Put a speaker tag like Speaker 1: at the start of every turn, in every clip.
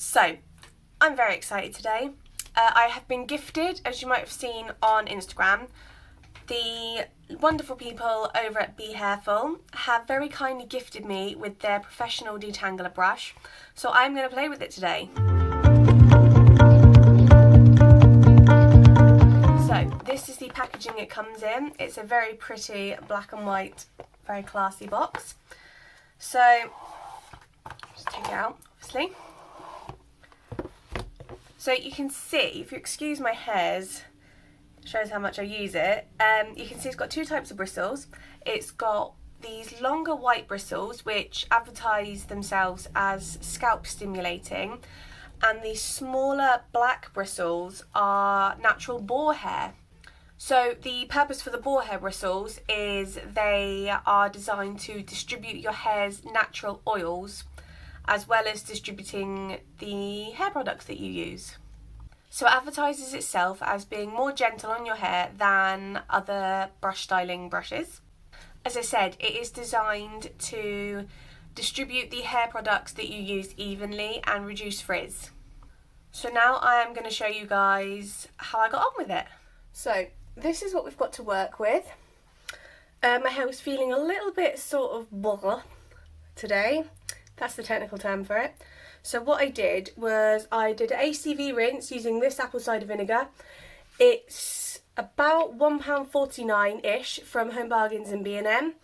Speaker 1: So, I'm very excited today. I have been gifted, as you might have seen on Instagram, the wonderful people over at Behairful have very kindly gifted me with their professional detangler brush. So I'm going to play with it today. So this is the packaging it comes in. It's a very pretty black and white, very classy box. So, just take it out, obviously. So you can see, if you excuse my hairs, shows how much I use it. You can see it's got two types of bristles. It's got these longer white bristles which advertise themselves as scalp stimulating, and these smaller black bristles are natural boar hair. So the purpose for the boar hair bristles is they are designed to distribute your hair's natural oils as well as distributing the hair products that you use. So it advertises itself as being more gentle on your hair than other brush styling brushes. As I said, it is designed to distribute the hair products that you use evenly and reduce frizz. So now I am going to show you guys how I got on with it. So this is what we've got to work with. My hair was feeling a little bit sort of blah today. That's the technical term for it. So what I did was I did an Acv Rinse using this apple cider vinegar. It's about £1.49-ish from Home Bargains and B&M.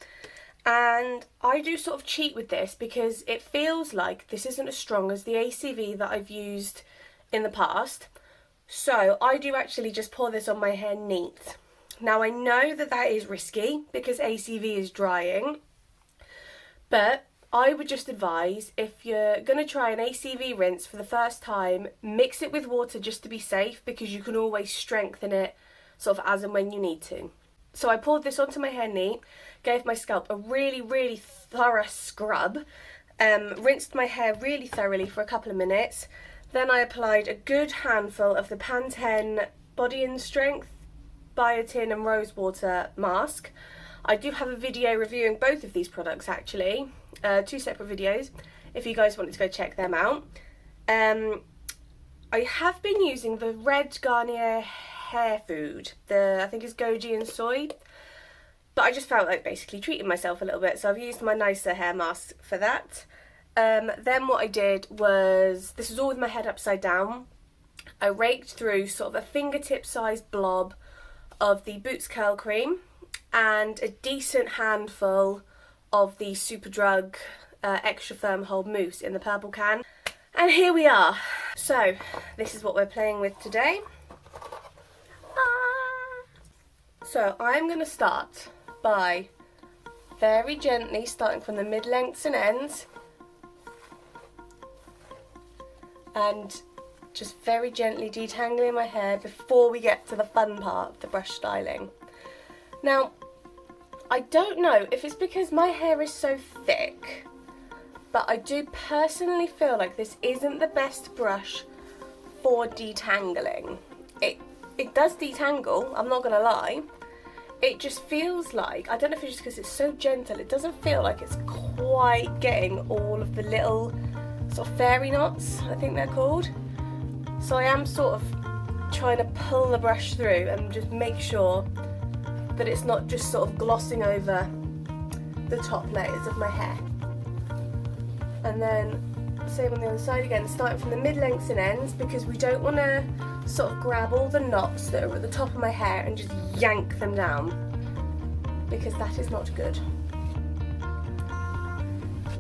Speaker 1: And I do sort of cheat with this because it feels like this isn't as strong as the Acv that I've used in the past. So I do actually just pour this on my hair neat. Now I know that that is risky because Acv is drying, but I would just advise, if you're going to try an Acv rinse for the first time, mix it with water just to be safe, because you can always strengthen it sort of as and when you need to. So I poured this onto my hair neat, gave my scalp a really thorough scrub, rinsed my hair really thoroughly for a couple of minutes. Then I applied a good handful of the Pantene Body and Strength Biotin and Rosewater mask. I do have a video reviewing both of these products actually, two separate videos, if you guys wanted to go check them out. I have been using the Red Garnier hair food, I think it's goji and soy, but I just felt like basically treating myself a little bit, so I've used my nicer hair mask for that. Then what I did was, this was all with my head upside down, I raked through sort of a fingertip sized blob of the Boots Curl Cream and a decent handful of the Superdrug Extra Firm Hold Mousse in the purple can. And here we are. So this is what we're playing with today. So I'm going to start by very gently starting from the mid-lengths and ends, and just very gently detangling my hair before we get to the fun part of the brush styling. Now, I don't know if it's because my hair is so thick, but I do personally feel like this isn't the best brush for detangling. It does detangle, I'm not gonna lie. It just feels like, I don't know if it's just because it's so gentle, it doesn't feel like it's quite getting all of the little sort of fairy knots, I think they're called. So I am sort of trying to pull the brush through and just make sure that it's not just sort of glossing over the top layers of my hair. And then same on the other side again, starting from the mid-lengths and ends, because we don't want to sort of grab all the knots that are at the top of my hair and just yank them down, because that is not good.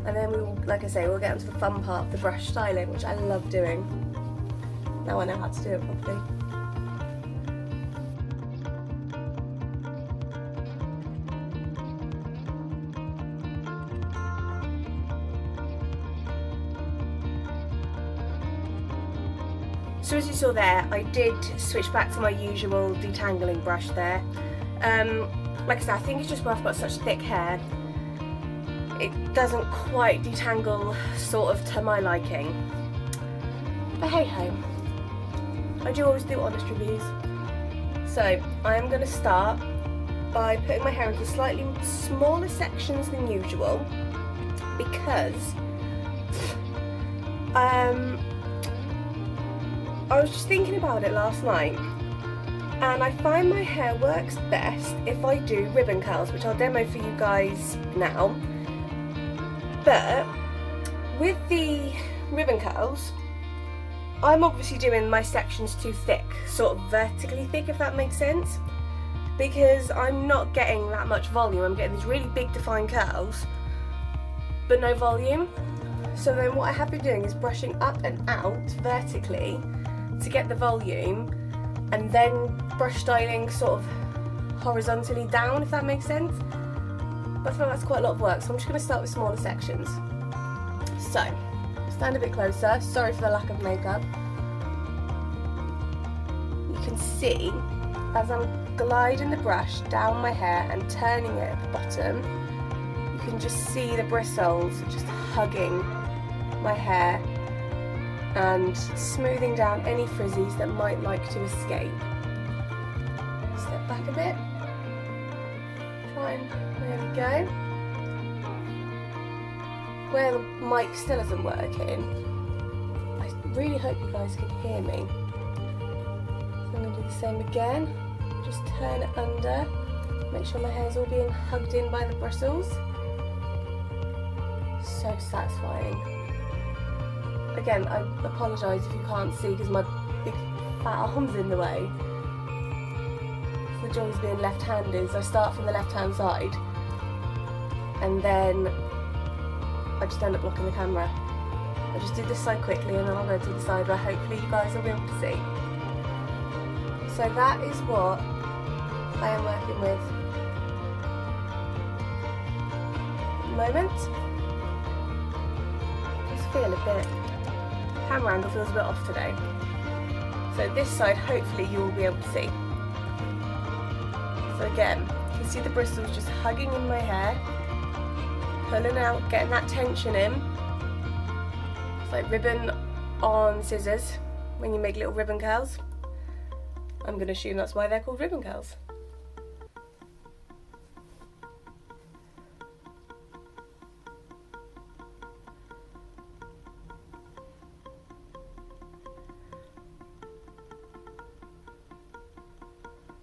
Speaker 1: And then we will, like I say, we'll get onto the fun part of the brush styling, which I love doing. Now I know how to do it properly. So as you saw there, I did switch back to my usual detangling brush there. Like I said, I think it's just where I've got such thick hair, it doesn't quite detangle sort of to my liking. But hey ho, I do always do honest reviews. So I'm going to start by putting my hair into slightly smaller sections than usual, because I was just thinking about it last night, and I find my hair works best if I do ribbon curls, which I'll demo for you guys now. But with the ribbon curls, I'm obviously doing my sections too thick, sort of vertically thick, if that makes sense, because I'm not getting that much volume. I'm getting these really big defined curls, but no volume. So then what I have been doing is brushing up and out vertically to get the volume, and then brush styling sort of horizontally down, if that makes sense. But I feel that's quite a lot of work, so I'm just going to start with smaller sections. So, stand a bit closer, sorry for the lack of makeup. You can see, as I'm gliding the brush down my hair and turning it at the bottom, you can just see the bristles just hugging my hair and smoothing down any frizzies that might like to escape. Step back a bit. Try and, there we go. Where the mic still isn't working, I really hope you guys can hear me. So I'm going to do the same again. Just turn it under. Make sure my hair's all being hugged in by the bristles. So satisfying. Again, I apologise if you can't see because my big fat arm's in the way. It's the joys of being left-handed. So I start from the left-hand side, and then I just end up blocking the camera. I just do this side quickly, and then I'll go to the side where hopefully you guys will be able to see. So that is what I am working with at the moment. Just feel a bit, camera angle feels a bit off today. So this side hopefully you will be able to see. So again, you can see the bristles just hugging in my hair, pulling out, getting that tension in. It's like ribbon on scissors when you make little ribbon curls. I'm going to assume that's why they're called ribbon curls.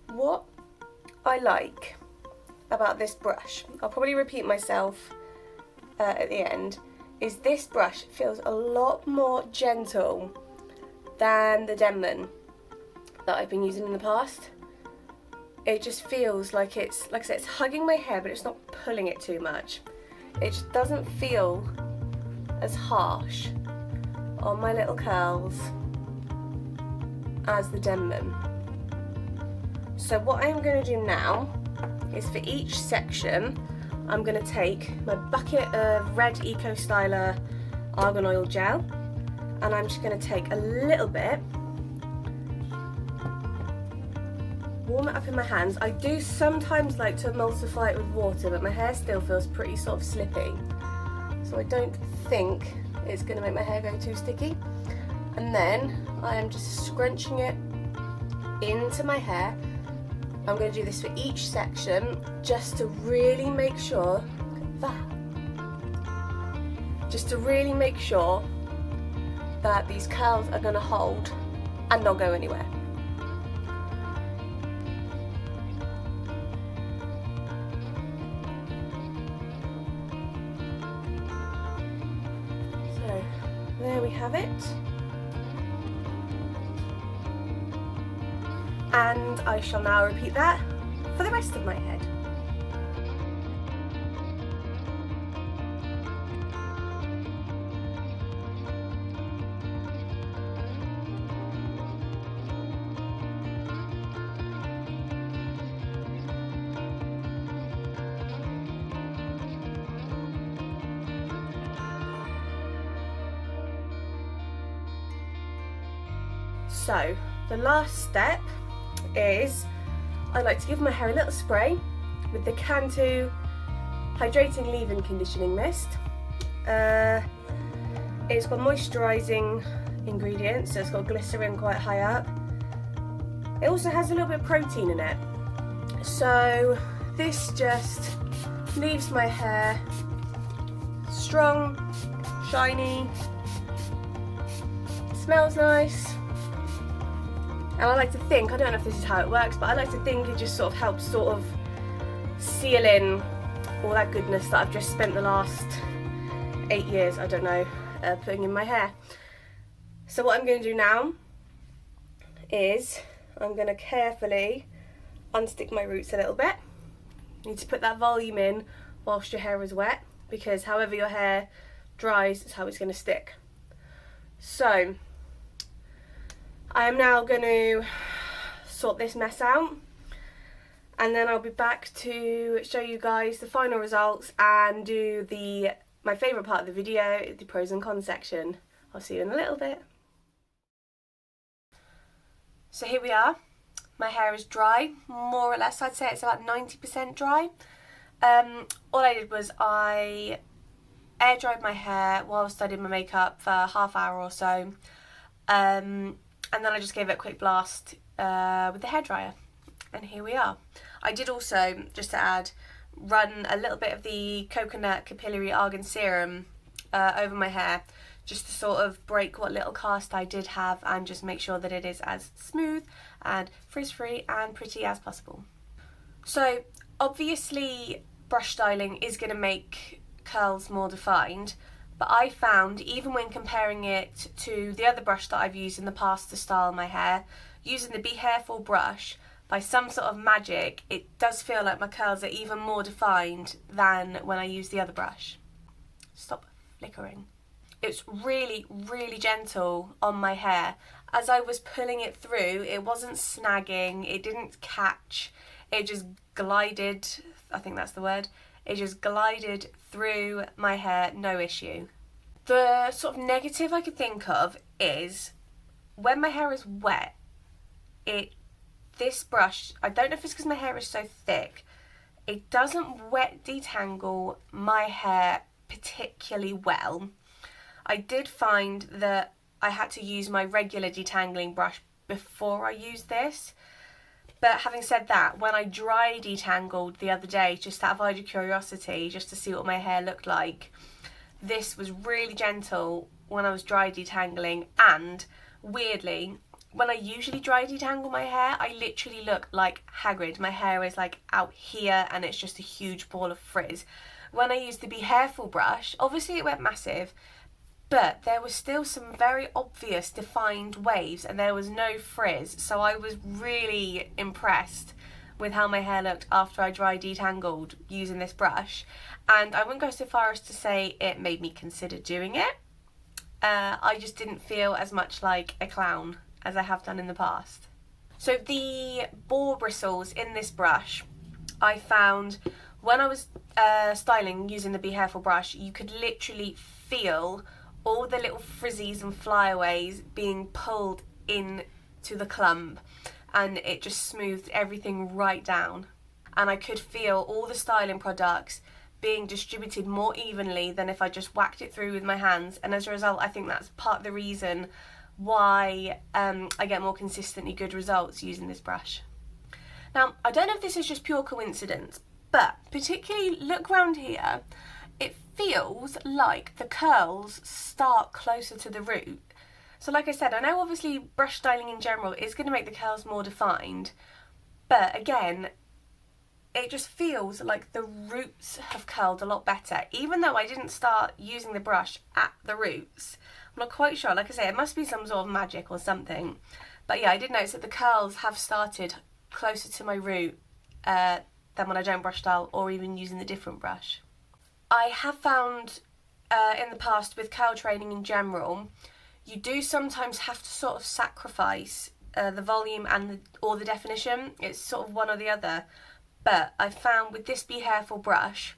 Speaker 1: What I like about this brush, I'll probably repeat myself at the end, is this brush feels a lot more gentle than the Denman that I've been using in the past. It just feels like it's, like I said, it's hugging my hair, but it's not pulling it too much. It just doesn't feel as harsh on my little curls as the Denman. So what I'm going to do now is for each section, I'm going to take my bucket of red Eco Styler Argan Oil Gel, and I'm just going to take a little bit, warm it up in my hands. I do sometimes like to emulsify it with water, but my hair still feels pretty sort of slippy, so I don't think it's going to make my hair go too sticky. And then I am just scrunching it into my hair. I'm going to do this for each section just to really make sure, look at that, just to really make sure that these curls are going to hold and not go anywhere. So there we have it. And I shall now repeat that for the rest of my head. So the last step is I like to give my hair a little spray with the Cantu Hydrating Leave-In Conditioning Mist. It's got moisturising ingredients, so it's got glycerin quite high up. It also has a little bit of protein in it. So this just leaves my hair strong, shiny, smells nice, And I like to think, I don't know if this is how it works, but I like to think it just sort of helps sort of seal in all that goodness that I've just spent the last 8 years, I don't know, putting in my hair. So what I'm going to do now is I'm going to carefully unstick my roots a little bit. You need to put that volume in whilst your hair is wet, because however your hair dries is how it's going to stick. So I am now going to sort this mess out, and then I'll be back to show you guys the final results and do my favourite part of the video, the pros and cons section. I'll see you in a little bit. So here we are. My hair is dry, more or less. I'd say it's about 90% dry. All I did was I air dried my hair while studying my makeup for half hour or so, and then I just gave it a quick blast with the hairdryer, and here we are. I did also, just to add, run a little bit of the coconut capillary argan serum over my hair, just to sort of break what little cast I did have and just make sure that it is as smooth and frizz-free and pretty as possible. So obviously brush styling is going to make curls more defined, but I found, even when comparing it to the other brush that I've used in the past to style my hair, using the Behairful brush, by some sort of magic, it does feel like my curls are even more defined than when I use the other brush. Stop flickering. It's really, really gentle on my hair. As I was pulling it through, it wasn't snagging, it didn't catch, it just glided, I think that's the word, it just glided through my hair, no issue. The sort of negative I could think of is when my hair is wet, this brush, I don't know if it's because my hair is so thick, it doesn't wet detangle my hair particularly well. I did find that I had to use my regular detangling brush before I used this. But having said that, when I dry detangled the other day, just out of idle curiosity, just to see what my hair looked like, this was really gentle when I was dry detangling, and weirdly, when I usually dry detangle my hair, I literally look like Hagrid. My hair is like out here and it's just a huge ball of frizz. When I used the Behairful brush, obviously it went massive, but there was still some very obvious defined waves and there was no frizz, so I was really impressed with how my hair looked after I dry detangled using this brush, and I wouldn't go so far as to say it made me consider doing it. I just didn't feel as much like a clown as I have done in the past. So the boar bristles in this brush, I found when I was styling using the Behairful brush, you could literally feel all the little frizzies and flyaways being pulled into the clump, and it just smoothed everything right down. And I could feel all the styling products being distributed more evenly than if I just whacked it through with my hands, and as a result I think that's part of the reason why I get more consistently good results using this brush. Now, I don't know if this is just pure coincidence, but particularly look around here, it feels like the curls start closer to the root. So like I said, I know obviously brush styling in general is going to make the curls more defined, but again, it just feels like the roots have curled a lot better, even though I didn't start using the brush at the roots. I'm not quite sure, like I say, it must be some sort of magic or something. But yeah, I did notice that the curls have started closer to my root than when I don't brush style or even using the different brush. I have found in the past with curl training in general, you do sometimes have to sort of sacrifice the volume and or the definition. It's sort of one or the other. But I found with this Behairful brush,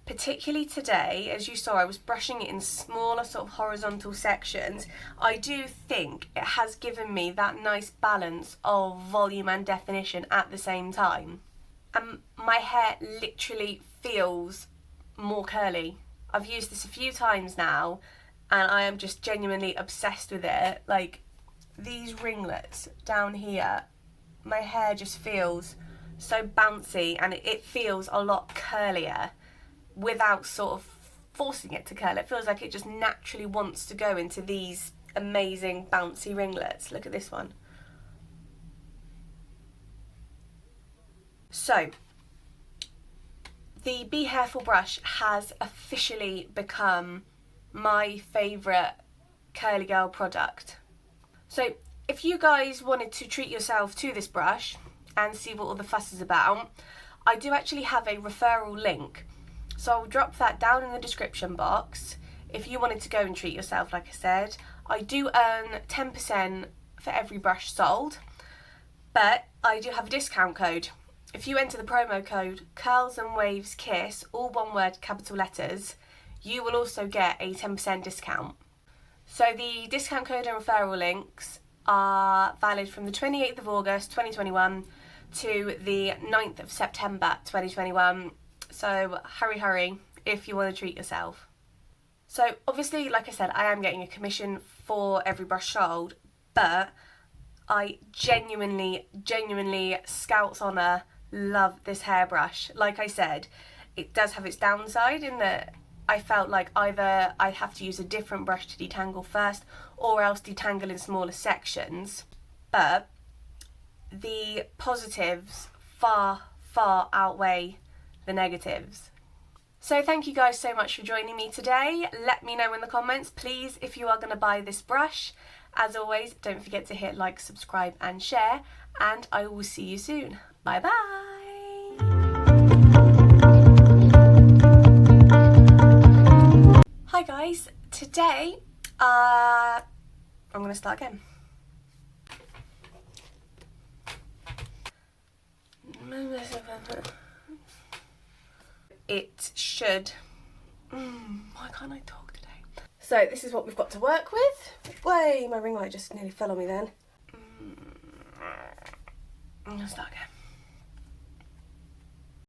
Speaker 1: particularly today, as you saw, I was brushing it in smaller sort of horizontal sections. I do think it has given me that nice balance of volume and definition at the same time. And my hair literally feels more curly. I've used this a few times now and I am just genuinely obsessed with it. Like these ringlets down here, my hair just feels so bouncy and it feels a lot curlier without sort of forcing it to curl. It feels like it just naturally wants to go into these amazing bouncy ringlets. Look at this one. So, the Behairful brush has officially become my favourite curly girl product. So if you guys wanted to treat yourself to this brush and see what all the fuss is about, I do actually have a referral link. So I'll drop that down in the description box if you wanted to go and treat yourself. Like I said, I do earn 10% for every brush sold, but I do have a discount code. If you enter the promo code Curls and Waves Kiss, all one word, capital letters, you will also get a 10% discount. So the discount code and referral links are valid from the 28th of August 2021 to the 9th of September 2021. So hurry if you want to treat yourself. So obviously, like I said, I am getting a commission for every brush sold, but I genuinely, Scout's honour, love this hairbrush. Like I said, it does have its downside in that I felt like either I'd have to use a different brush to detangle first or else detangle in smaller sections, but the positives far outweigh the negatives. So thank you guys so much for joining me today. Let me know in the comments, please, if you are going to buy this brush. As always, don't forget to hit like, subscribe and share, and I will see you soon. Bye bye! Hi guys, today I'm going to start again. It should... why can't I talk today? So this is what we've got to work with. Way, my ring light just nearly fell on me then. I'm going to start again.